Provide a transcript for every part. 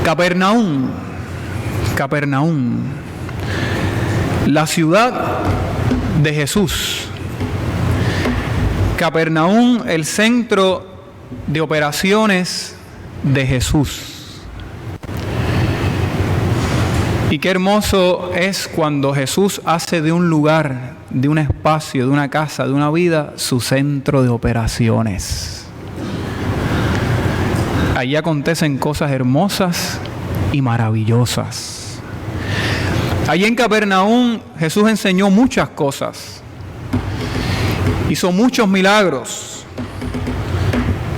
Capernaum, la ciudad de Jesús. Capernaum, el centro de operaciones de Jesús. Y qué hermoso es cuando Jesús hace de un lugar, de un espacio, de una casa, de una vida, su centro de operaciones. Allí acontecen cosas hermosas y maravillosas. Allí en Capernaum Jesús enseñó muchas cosas. Hizo muchos milagros.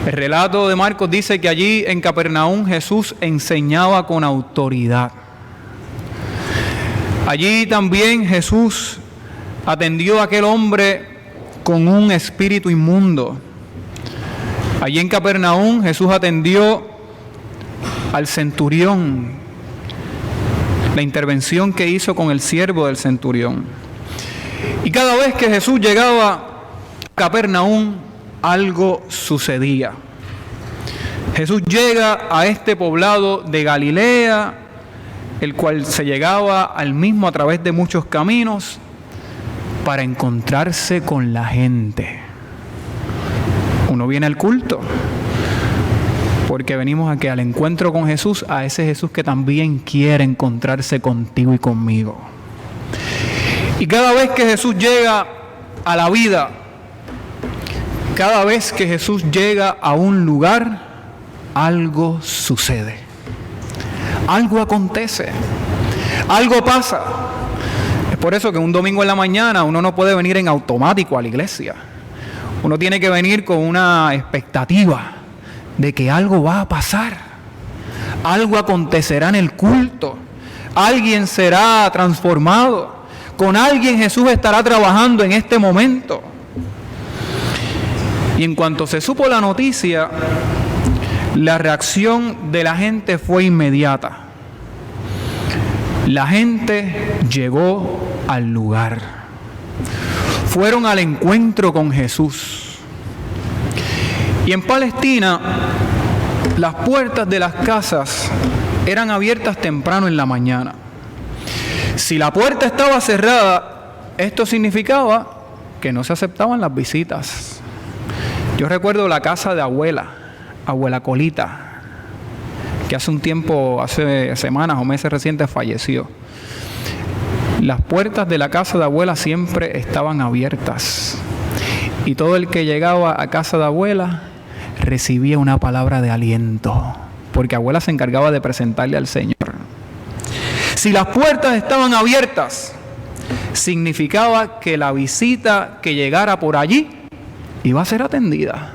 El relato de Marcos dice que allí en Capernaum Jesús enseñaba con autoridad. Allí también Jesús atendió a aquel hombre con un espíritu inmundo. Allí en Capernaum Jesús atendió al centurión, la intervención que hizo con el siervo del centurión. Y cada vez que Jesús llegaba a Capernaum, algo sucedía. Jesús llega a este poblado de Galilea, el cual se llegaba al mismo a través de muchos caminos, para encontrarse con la gente. Uno viene al culto porque venimos aquí al encuentro con Jesús, a ese Jesús que también quiere encontrarse contigo y conmigo. Y cada vez que Jesús llega a la vida, cada vez que Jesús llega a un lugar, algo sucede. Algo acontece. Algo pasa. Es por eso que un domingo en la mañana uno no puede venir en automático a la iglesia. Uno tiene que venir con una expectativa de que algo va a pasar. Algo acontecerá en el culto. Alguien será transformado. Con alguien Jesús estará trabajando en este momento. Y en cuanto se supo la noticia, la reacción de la gente fue inmediata. La gente llegó al lugar. Fueron al encuentro con Jesús. Y en Palestina, las puertas de las casas eran abiertas temprano en la mañana. Si la puerta estaba cerrada, esto significaba que no se aceptaban las visitas. Yo recuerdo la casa de abuela Colita, que hace un tiempo, hace semanas o meses recientes falleció. Las puertas de la casa de abuela siempre estaban abiertas. Y todo el que llegaba a casa de abuela recibía una palabra de aliento, porque abuela se encargaba de presentarle al Señor. Si las puertas estaban abiertas, significaba que la visita que llegara por allí iba a ser atendida.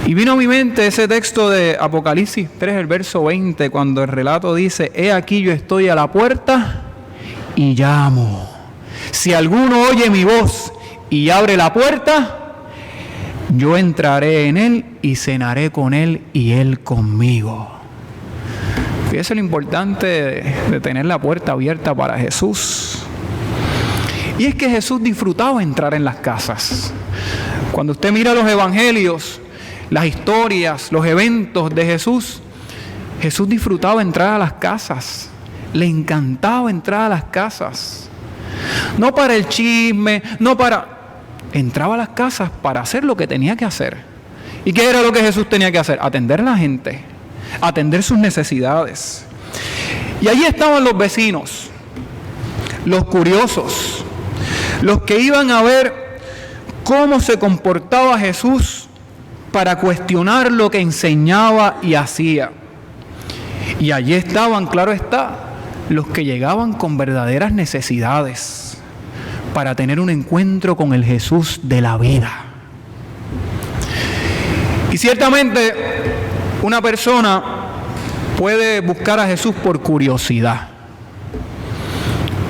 Y vino a mi mente ese texto de Apocalipsis 3, el verso 20, cuando el relato dice: he aquí yo estoy a la puerta y llamo. Si alguno oye mi voz y abre la puerta, yo entraré en él y cenaré con él y él conmigo. Fíjese lo importante de tener la puerta abierta para Jesús. Y es que Jesús disfrutaba entrar en las casas. Cuando usted mira los evangelios, las historias, los eventos de Jesús, Jesús disfrutaba entrar a las casas. Le encantaba entrar a las casas. No para el chisme, entraba a las casas para hacer lo que tenía que hacer. ¿Y qué era lo que Jesús tenía que hacer? Atender a la gente, atender sus necesidades. Y allí estaban los vecinos, los curiosos, los que iban a ver cómo se comportaba Jesús para cuestionar lo que enseñaba y hacía. Y allí estaban, claro está, los que llegaban con verdaderas necesidades para tener un encuentro con el Jesús de la vida. Y ciertamente una persona puede buscar a Jesús por curiosidad.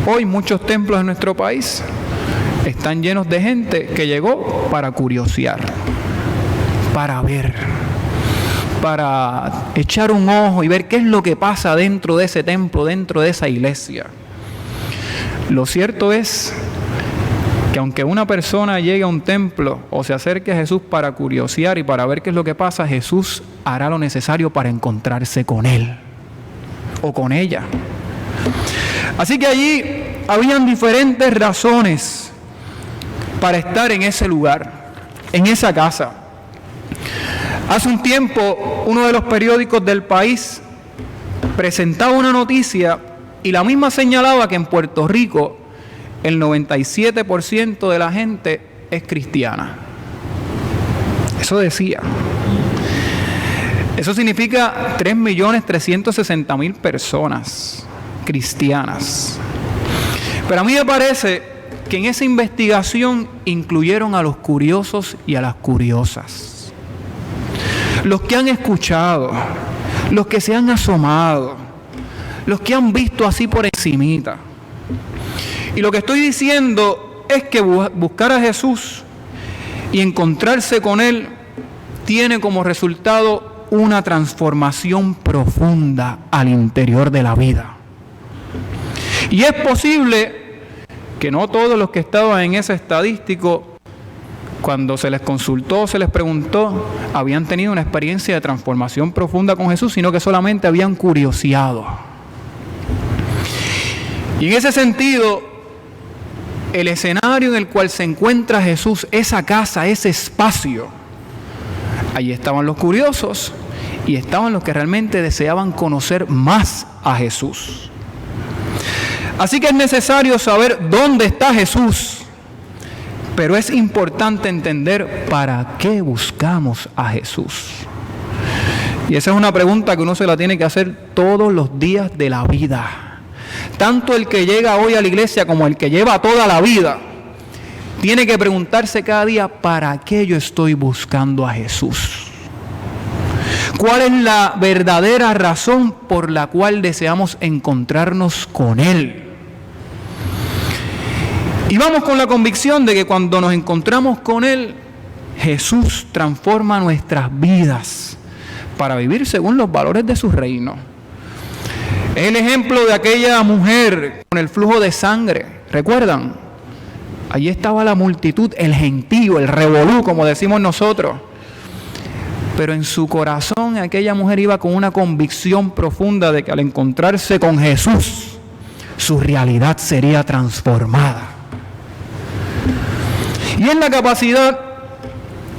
Hoy muchos templos en nuestro país están llenos de gente que llegó para curiosear, para ver, para echar un ojo y ver qué es lo que pasa dentro de ese templo, dentro de esa iglesia. Lo cierto es que aunque una persona llegue a un templo o se acerque a Jesús para curiosear y para ver qué es lo que pasa, Jesús hará lo necesario para encontrarse con él o con ella. Así que allí habían diferentes razones para estar en ese lugar, en esa casa. Hace un tiempo, uno de los periódicos del país presentaba una noticia y la misma señalaba que en Puerto Rico el 97% de la gente es cristiana. Eso decía. Eso significa 3.360.000 personas cristianas. Pero a mí me parece que en esa investigación incluyeron a los curiosos y a las curiosas. Los que han escuchado, los que se han asomado, los que han visto así por encimita. Y lo que estoy diciendo es que buscar a Jesús y encontrarse con Él tiene como resultado una transformación profunda al interior de la vida. Y es posible que no todos los que estaban en ese estadístico, cuando se les consultó, se les preguntó, habían tenido una experiencia de transformación profunda con Jesús, sino que solamente habían curioseado. Y en ese sentido, el escenario en el cual se encuentra Jesús, esa casa, ese espacio, allí estaban los curiosos y estaban los que realmente deseaban conocer más a Jesús. Así que es necesario saber dónde está Jesús, pero es importante entender para qué buscamos a Jesús. Y esa es una pregunta que uno se la tiene que hacer todos los días de la vida. Tanto el que llega hoy a la iglesia como el que lleva toda la vida tiene que preguntarse cada día, ¿para qué yo estoy buscando a Jesús? ¿Cuál es la verdadera razón por la cual deseamos encontrarnos con Él? Y vamos con la convicción de que cuando nos encontramos con Él, Jesús transforma nuestras vidas para vivir según los valores de su reino. Es el ejemplo de aquella mujer con el flujo de sangre. ¿Recuerdan? Allí estaba la multitud, el gentío, el revolú, como decimos nosotros. Pero en su corazón aquella mujer iba con una convicción profunda de que al encontrarse con Jesús, su realidad sería transformada. Y es la capacidad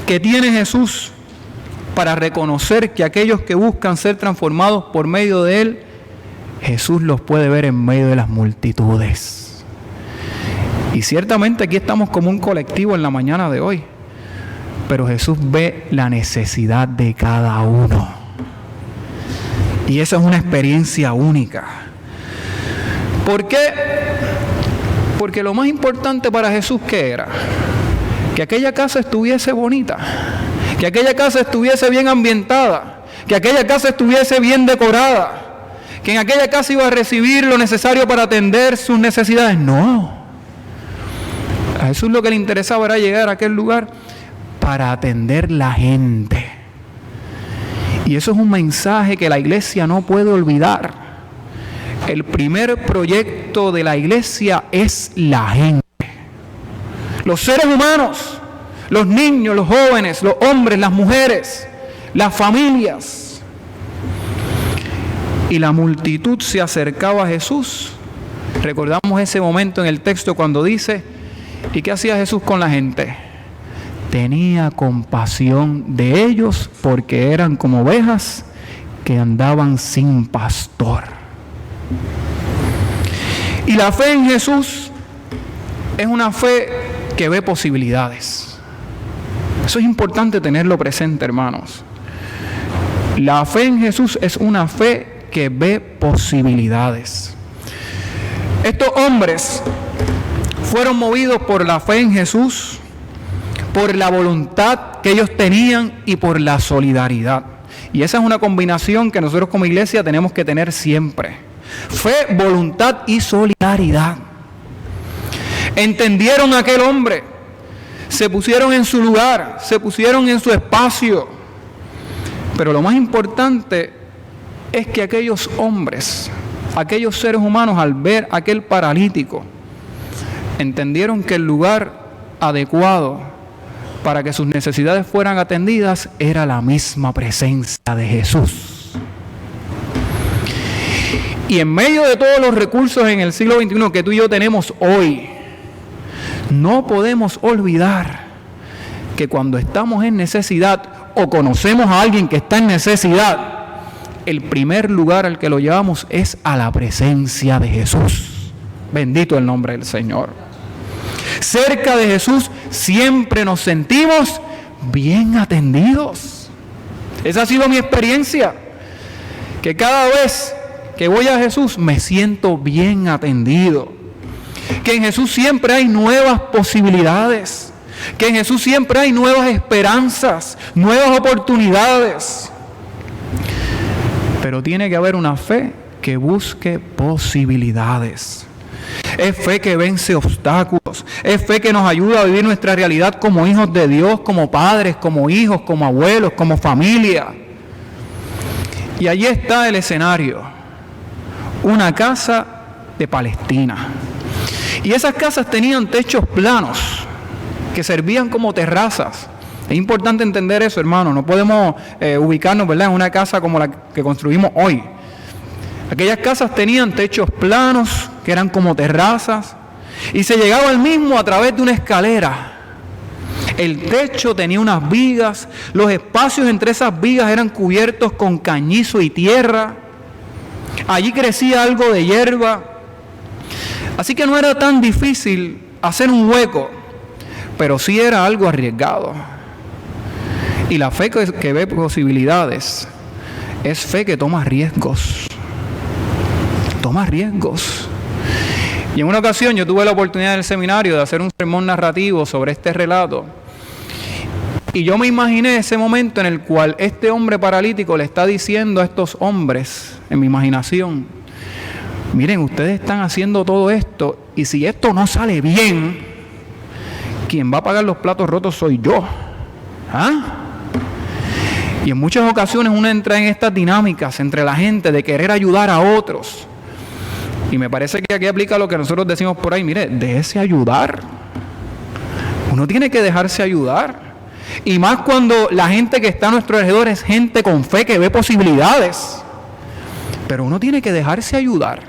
que tiene Jesús para reconocer que aquellos que buscan ser transformados por medio de Él, Jesús los puede ver en medio de las multitudes. Y ciertamente aquí estamos como un colectivo en la mañana de hoy, pero Jesús ve la necesidad de cada uno. Y eso es una experiencia única. ¿Por qué? Porque lo más importante para Jesús, ¿qué era? Que aquella casa estuviese bonita, que aquella casa estuviese bien ambientada, que aquella casa estuviese bien decorada, que en aquella casa iba a recibir lo necesario para atender sus necesidades. No. A Jesús lo que le interesaba era llegar a aquel lugar para atender la gente. Y eso es un mensaje que la iglesia no puede olvidar. El primer proyecto de la iglesia es la gente. Los seres humanos, los niños, los jóvenes, los hombres, las mujeres, las familias. Y la multitud se acercaba a Jesús. Recordamos ese momento en el texto cuando dice, ¿y qué hacía Jesús con la gente? Tenía compasión de ellos porque eran como ovejas que andaban sin pastor. Y la fe en Jesús es una fe que ve posibilidades. Eso es importante tenerlo presente, hermanos. La fe en Jesús es una fe que ve posibilidades. Estos hombres fueron movidos por la fe en Jesús, por la voluntad que ellos tenían y por la solidaridad. Y esa es una combinación que nosotros como iglesia tenemos que tener siempre. Fe, voluntad y solidaridad. Entendieron a aquel hombre, se pusieron en su lugar, se pusieron en su espacio. Pero lo más importante es que aquellos hombres, aquellos seres humanos, al ver a aquel paralítico, entendieron que el lugar adecuado para que sus necesidades fueran atendidas era la misma presencia de Jesús. Y en medio de todos los recursos en el siglo XXI que tú y yo tenemos hoy, no podemos olvidar que cuando estamos en necesidad o conocemos a alguien que está en necesidad, el primer lugar al que lo llevamos es a la presencia de Jesús. Bendito el nombre del Señor. Cerca de Jesús siempre nos sentimos bien atendidos. Esa ha sido mi experiencia, que cada vez que voy a Jesús me siento bien atendido. Que en Jesús siempre hay nuevas posibilidades. Que en Jesús siempre hay nuevas esperanzas, nuevas oportunidades. Pero tiene que haber una fe que busque posibilidades. Es fe que vence obstáculos. Es fe que nos ayuda a vivir nuestra realidad como hijos de Dios, como padres, como hijos, como abuelos, como familia. Y allí está el escenario. Una casa de Palestina. Y esas casas tenían techos planos que servían como terrazas. Es importante entender eso, hermano. No podemos ubicarnos, ¿verdad?, en una casa como la que construimos hoy. Aquellas casas tenían techos planos que eran como terrazas y se llegaba al mismo a través de una escalera. El techo tenía unas vigas, los espacios entre esas vigas eran cubiertos con cañizo y tierra. Allí crecía algo de hierba. Así que no era tan difícil hacer un hueco, pero sí era algo arriesgado. Y la fe que ve posibilidades es fe que toma riesgos. Toma riesgos. Y en una ocasión yo tuve la oportunidad en el seminario de hacer un sermón narrativo sobre este relato. Y yo me imaginé ese momento en el cual este hombre paralítico le está diciendo a estos hombres, en mi imaginación: miren, ustedes están haciendo todo esto y si esto no sale bien, quien va a pagar los platos rotos soy yo. ¿Ah? Y en muchas ocasiones uno entra en estas dinámicas entre la gente de querer ayudar a otros. Y me parece que aquí aplica lo que nosotros decimos por ahí: mire, déjese ayudar. Uno tiene que dejarse ayudar. Y más cuando la gente que está a nuestro alrededor es gente con fe que ve posibilidades. Pero uno tiene que dejarse ayudar.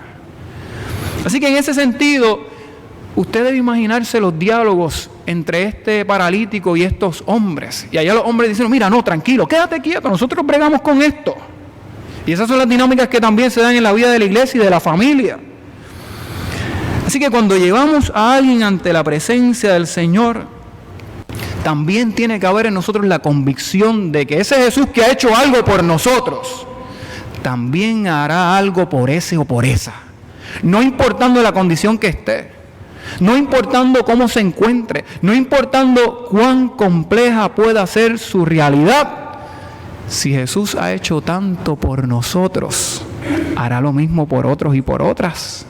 Así que en ese sentido, usted debe imaginarse los diálogos entre este paralítico y estos hombres. Y allá los hombres dicen: mira, no, tranquilo, quédate quieto, nosotros bregamos con esto. Y esas son las dinámicas que también se dan en la vida de la iglesia y de la familia. Así que cuando llevamos a alguien ante la presencia del Señor, también tiene que haber en nosotros la convicción de que ese Jesús que ha hecho algo por nosotros, también hará algo por ese o por esa. No importando la condición que esté, no importando cómo se encuentre, no importando cuán compleja pueda ser su realidad. Si Jesús ha hecho tanto por nosotros, hará lo mismo por otros y por otras.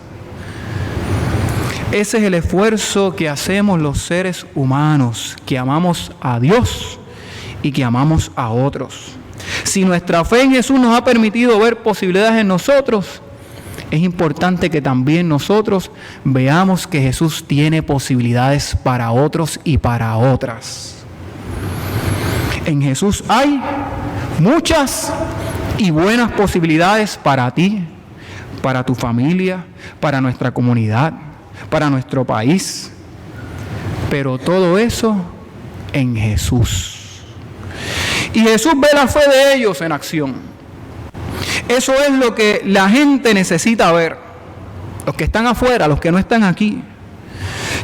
Ese es el esfuerzo que hacemos los seres humanos, que amamos a Dios y que amamos a otros. Si nuestra fe en Jesús nos ha permitido ver posibilidades en nosotros, es importante que también nosotros veamos que Jesús tiene posibilidades para otros y para otras. En Jesús hay muchas y buenas posibilidades para ti, para tu familia, para nuestra comunidad, para nuestro país. Pero todo eso en Jesús. Y Jesús ve la fe de ellos en acción. Eso es lo que la gente necesita ver. Los que están afuera, los que no están aquí.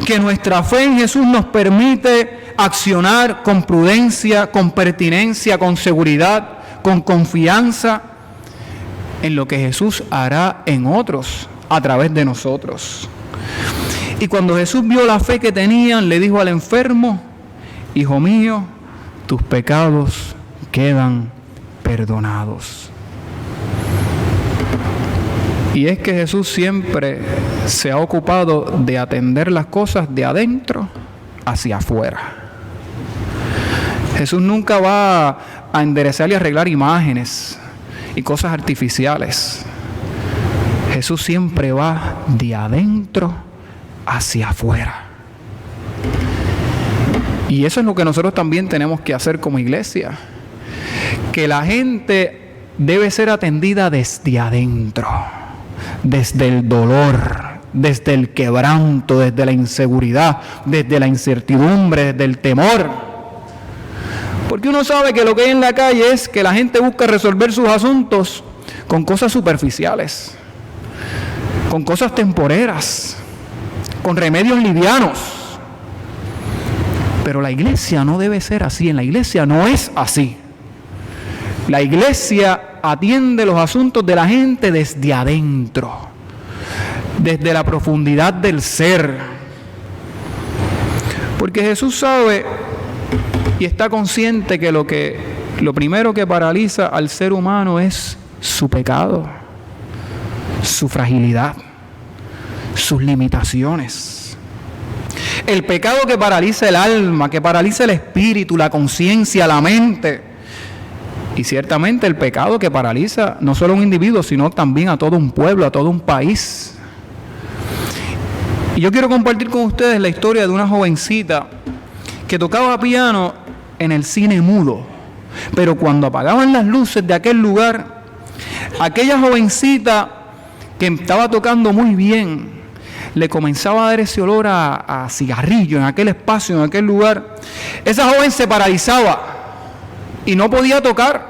Que nuestra fe en Jesús nos permite accionar con prudencia, con pertinencia, con seguridad, con confianza en lo que Jesús hará en otros a través de nosotros. Y cuando Jesús vio la fe que tenían, le dijo al enfermo: hijo mío, tus pecados quedan perdonados. Y es que Jesús siempre se ha ocupado de atender las cosas de adentro hacia afuera. Jesús nunca va a enderezar y arreglar imágenes y cosas artificiales. Jesús siempre va de adentro hacia afuera. Y eso es lo que nosotros también tenemos que hacer como iglesia. Que la gente debe ser atendida desde adentro, desde el dolor, desde el quebranto, desde la inseguridad, desde la incertidumbre, desde el temor. Porque uno sabe que lo que hay en la calle es que la gente busca resolver sus asuntos con cosas superficiales, con cosas temporeras, con remedios livianos. Pero la iglesia no debe ser así, en la iglesia no es así. La iglesia atiende los asuntos de la gente desde adentro, desde la profundidad del ser. Porque Jesús sabe y está consciente que lo primero que paraliza al ser humano es su pecado, su fragilidad, sus limitaciones. El pecado que paraliza el alma, que paraliza el espíritu, la conciencia, la mente. Y ciertamente el pecado que paraliza no solo a un individuo, sino también a todo un pueblo, a todo un país. Y yo quiero compartir con ustedes la historia de una jovencita que tocaba piano en el cine mudo. Pero cuando apagaban las luces de aquel lugar, aquella jovencita que estaba tocando muy bien, le comenzaba a dar ese olor a cigarrillo en aquel espacio, en aquel lugar. Esa joven se paralizaba y no podía tocar.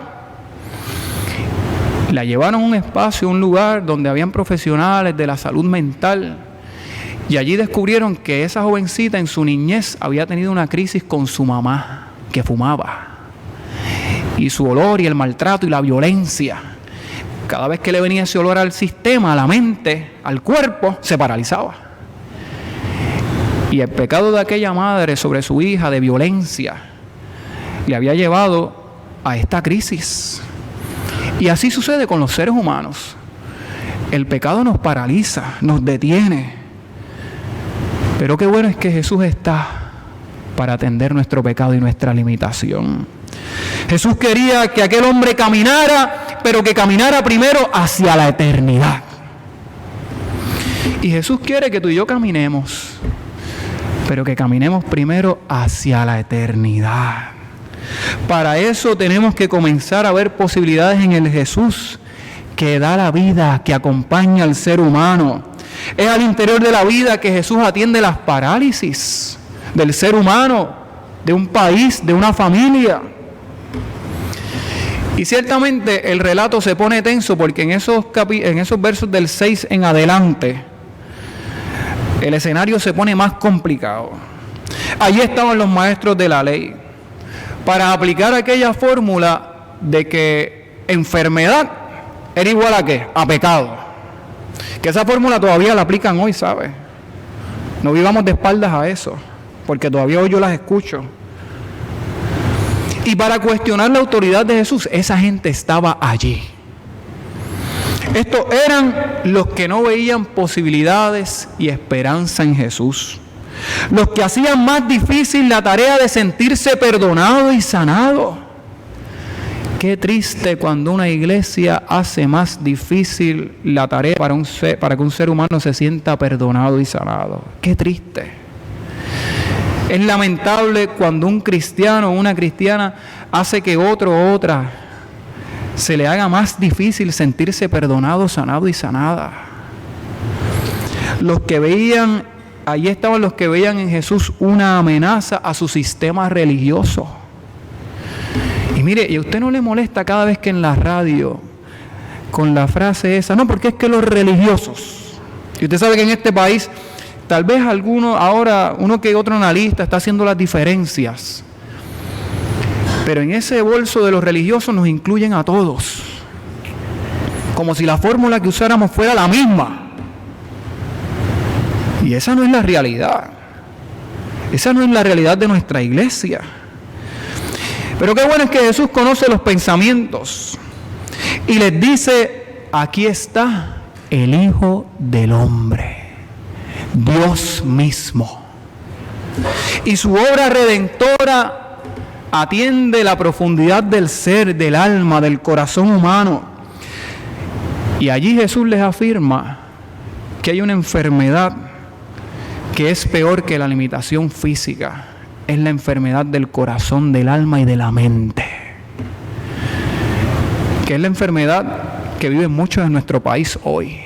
La llevaron a un espacio, un lugar donde habían profesionales de la salud mental, y allí descubrieron que esa jovencita en su niñez había tenido una crisis con su mamá, que fumaba, y su olor y el maltrato y la violencia, cada vez que le venía ese olor al sistema, a la mente, al cuerpo, se paralizaba. Y el pecado de aquella madre sobre su hija de violencia le había llevado a esta crisis. Y así sucede con los seres humanos. El pecado nos paraliza, nos detiene. Pero qué bueno es que Jesús está para atender nuestro pecado y nuestra limitación. Jesús quería que aquel hombre caminara, pero que caminara primero hacia la eternidad. Y Jesús quiere que tú y yo caminemos, pero que caminemos primero hacia la eternidad. Para eso tenemos que comenzar a ver posibilidades en el Jesús que da la vida, que acompaña al ser humano. Es al interior de la vida que Jesús atiende las parálisis del ser humano, de un país, de una familia. Y ciertamente el relato se pone tenso porque en esos versos del 6 en adelante, el escenario se pone más complicado. Allí estaban los maestros de la ley para aplicar aquella fórmula de que enfermedad era igual a ¿qué? A pecado. Que esa fórmula todavía la aplican hoy, ¿sabes? No vivamos de espaldas a eso, porque todavía hoy yo las escucho. Y para cuestionar la autoridad de Jesús, esa gente estaba allí. Estos eran los que no veían posibilidades y esperanza en Jesús. Los que hacían más difícil la tarea de sentirse perdonado y sanado. Qué triste cuando una iglesia hace más difícil la tarea para que un ser humano se sienta perdonado y sanado. Qué triste. Es lamentable cuando un cristiano o una cristiana hace que otro o otra se le haga más difícil sentirse perdonado, sanado y sanada. Allí estaban los que veían en Jesús una amenaza a su sistema religioso. Y mire, ¿y a usted no le molesta cada vez que en la radio, con la frase esa, no, porque es que los religiosos, y usted sabe que en este país, tal vez uno que otro analista está haciendo las diferencias, pero en ese bolso de los religiosos nos incluyen a todos, como si la fórmula que usáramos fuera la misma. Y esa no es la realidad. Esa no es la realidad de nuestra iglesia. Pero qué bueno es que Jesús conoce los pensamientos y les dice, aquí está el Hijo del Hombre, Dios mismo. Y su obra redentora atiende la profundidad del ser, del alma, del corazón humano. Y allí Jesús les afirma que hay una enfermedad que es peor que la limitación física, es la enfermedad del corazón, del alma y de la mente, que es la enfermedad que viven muchos en nuestro país hoy.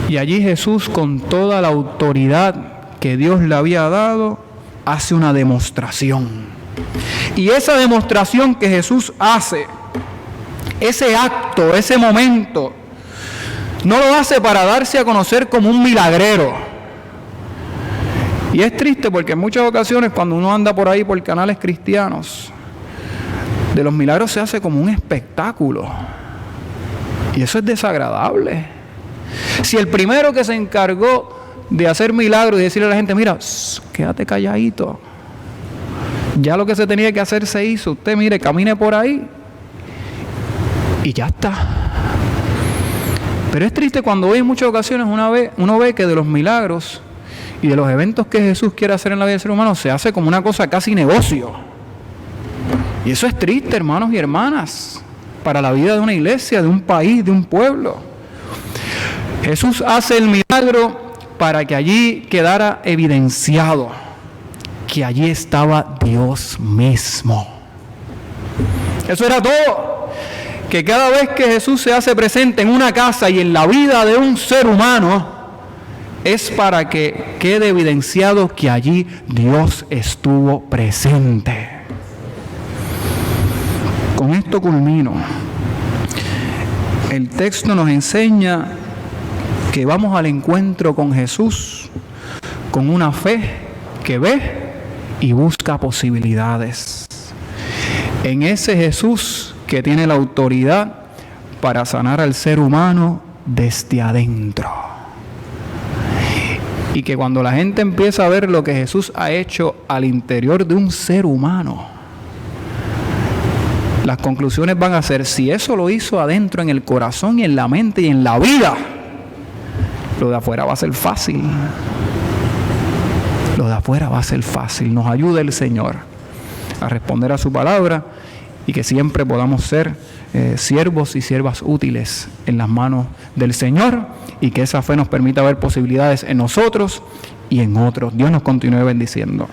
Y allí Jesús, con toda la autoridad que Dios le había dado, hace una demostración. Y esa demostración que Jesús hace, ese acto, ese momento, no lo hace para darse a conocer como un milagrero. Y es triste porque en muchas ocasiones cuando uno anda por ahí por canales cristianos, de los milagros se hace como un espectáculo. Y eso es desagradable. Si el primero que se encargó de hacer milagros y decirle a la gente, mira, quédate calladito, ya lo que se tenía que hacer se hizo, usted mire, camine por ahí y ya está. Pero es triste cuando hoy en muchas ocasiones uno ve que de los milagros y de los eventos que Jesús quiere hacer en la vida del ser humano se hace como una cosa casi negocio. Y eso es triste, hermanos y hermanas, para la vida de una iglesia, de un país, de un pueblo. Jesús hace el milagro para que allí quedara evidenciado que allí estaba Dios mismo. Eso era todo. Que cada vez que Jesús se hace presente en una casa y en la vida de un ser humano, es para que quede evidenciado que allí Dios estuvo presente. Con esto culmino. El texto nos enseña que vamos al encuentro con Jesús con una fe que ve y busca posibilidades. En ese Jesús que tiene la autoridad para sanar al ser humano desde adentro. Y que cuando la gente empieza a ver lo que Jesús ha hecho al interior de un ser humano, las conclusiones van a ser, si eso lo hizo adentro en el corazón y en la mente y en la vida, lo de afuera va a ser fácil. Lo de afuera va a ser fácil. Nos ayude el Señor a responder a su palabra y que siempre podamos ser siervos y siervas útiles en las manos del Señor y que esa fe nos permita ver posibilidades en nosotros y en otros. Dios nos continúe bendiciendo.